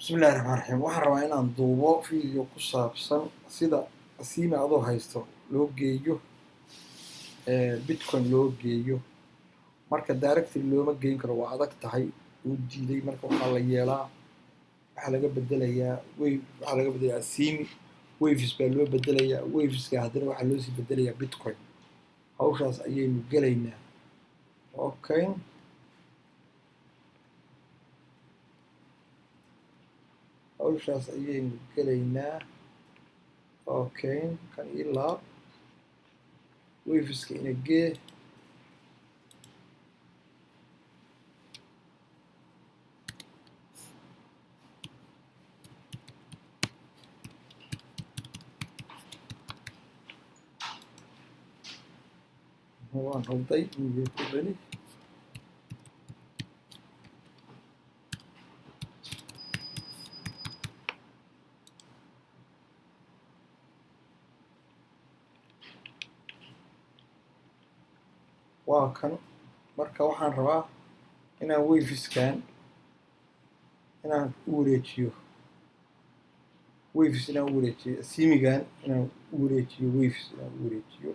بسم الله الرحمن الرحيم waxaan rabaa inaan duubo video ku saabsan sida asmi adoo haysto loo geeyo bitcoin loo geeyo marka directly looma geyn karo waa adag tahay uu diiday marka waxaa la yeelaa waxaa laga bedelayaa asmi waves baa loo bedelayaa waveska haddana waxaa loo sii bedelayaa bitcoin hawshaas ayaynu gelaynaa okay hawshaas ayaynu gelaynaa okay kan ilaa waveska ina gee waan hubday inuu ku bani waa kan marka waxaan rabaa inaan waveskan inaan u wareejiyo waves inaan u wareejiyo asmigan inaan u wareejiyo waves inaan u wareejiyo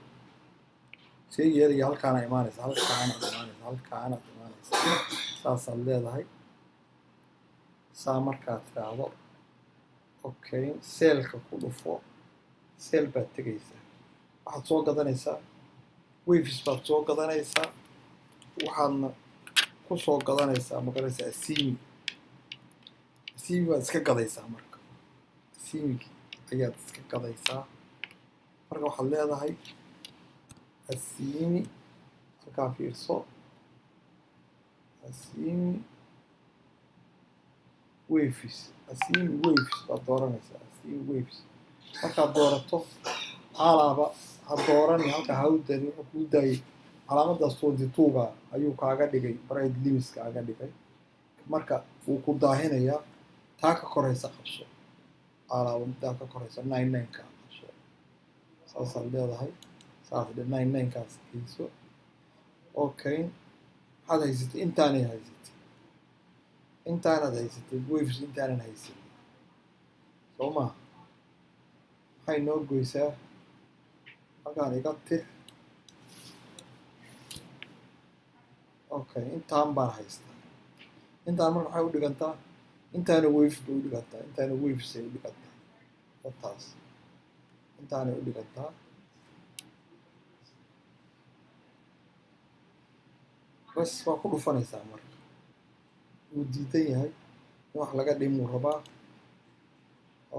seegeeda iyo halkaana imaanaysa halkaana imaanaysa saasaad leedahay saa markaad tiraahdo okay seelka ku dhufo seel baad tegaysaa waxaad soo gadanaysaa waves baad soo gadanaysaa waxaadna ku soo gadanaysaa maqanaysaa asmi baad iska gadaysaa marka asmigi ayaad iska gadaysaa marka waxaad leedahay asmi halkaa fiirso asmi waves baad dooranaysaa asmi waves markaad doorato alaaba ha doorani halkaa hawdani wuxuu kuu daayay calaamadaas 22ga ayuu kaaga dhigay bright limits kaaga dhigay marka wuu ku daahinayaa taa ka koraysa qabso alaaba taa ka koraysa 99ka qabso saasaad leedahay saas dhe 99kaas geyso okay waxaad haysatay intaanaad haysatay waves intaanan haysan soo maha maxay noo goysaa halkaan iga tir okay intaan baan haystaa intaan marka waxay u dhigantaa intaana waves bay u dhigantaa intaana waves ay u dhigantaa wataas intaanay u dhigantaa bas waa ku dhufanaysaa marka wuu diidan yahay in wax laga dhimuu rabaa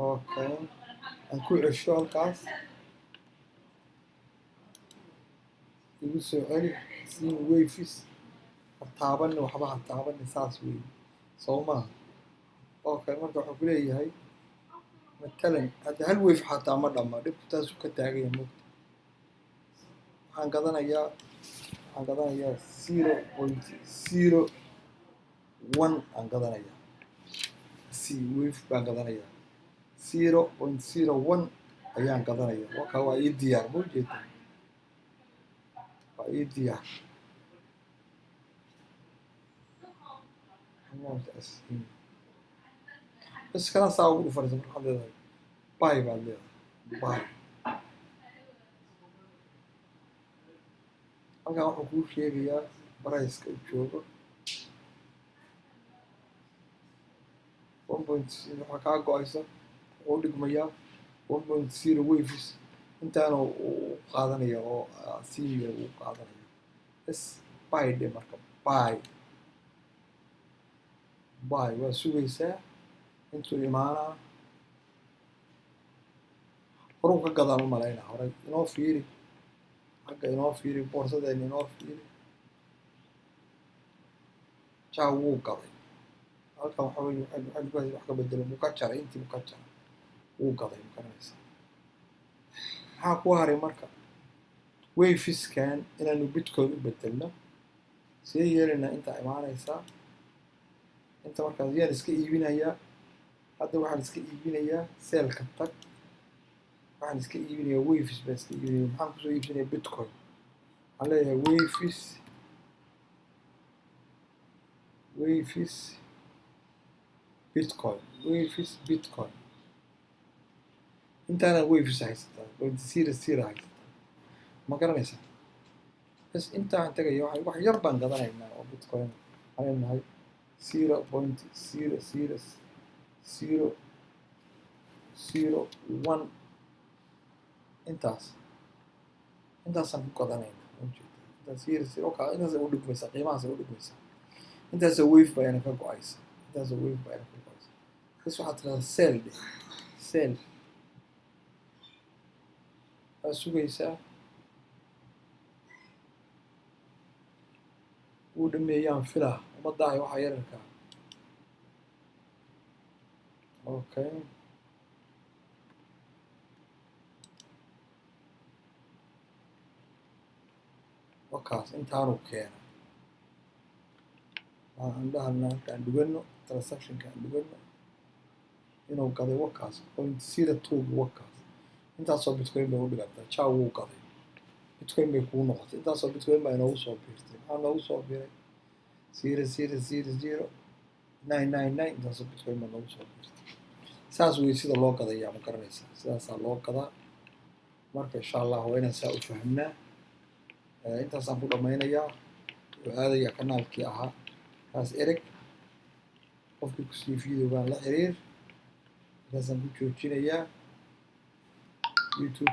okay aan ku cesho halkaas igu soo celi asmi waves hataabanni waxba hataabanni saas weeye soo maaha okay marka waxuu ku leeyahay matalan hadda hal wave xataa ma dhamma dhibku taasuu ka taaganya mogta waxaan gadanayaa 0.01 aan gadanayaa wave baan gadanayaa 0.01 ayaan gadanayaa waka waa ii diyaar ma ujeeda waa ii diyaar bas kana saa ugu dhufanaysa marka waxaad leedahay bay baad leedahay bay halkaan wuxuu kuu sheegayaa barayska u joogo 1.0 waxaa kaa go-aysa wuxuu dhigmayaa 1.0 waves intaana uu qaadanaya oo asmiga uu qaadanaya bas bay dhe marka bay waa sugaysaa intuu imaanaa horuu ka gadaan u malaynaa horay inoo fiiri xagga inoo fiiri boorsadeena inoo fiiri jaa wuu gaday halkan waxa weye wax ka bedelo muu ka jaray intii muu ka jaray wuu gaday makaranaysaa maxaa ku haray marka waveskan inaanu bitcoin u bedelno see yeelaynaa intaa imaanaysaa inta markaas yaan iska iibinayaa hadda waxaan iska iibinayaa seelka tag waxaan iska iibinayaa waves baan iska iibinaya maxaan kusoo iibsanayaa bitcoin waxaan leeyahay waves bitcoin waves bitcoin intaana waves haysataa point zero zero haysataa ma garanaysaa bas intaan tagayo wax yar baan gadanaynaa oo bitcoin waxaan nahay 0.00001 intaasaan ku gadanaynaa intaas zero ka intaas u dhigmaysa qiimahaas u dhigmaysa intaas wave bayna ka go'aysa intaas wave bayna ka go'aysa bas waxaad tiraahdaa sell sugaysaa uu dhameeyaan filaa ummadaahay waxaa yararkaa okay wakaas intaanu keena aan dhahalna aan dhigano transactionka aan dhigano inuu gaday wakaas point zero two wakaas intaasoo bitcoin bay u dhigantaa jaa wuu gaday bitcoin bay kuu noqotay intaasoo bitcoin baa inoogu soo biirtay maxaa noogu soo biiray 0.0000999 intaasoo bitcoin baa noogu soo biirtay saas wey sida loo gadayaa ma garanaysaa sidaasaa loo gadaa marka insha allah waa inaan saa u fahamnaa intaasaan ku dhammaynayaa oo aadaya kanaalkii ahaa kaas ereg qofkii kusii videogaan la xiriir intaasaan ku joojinayaa youtube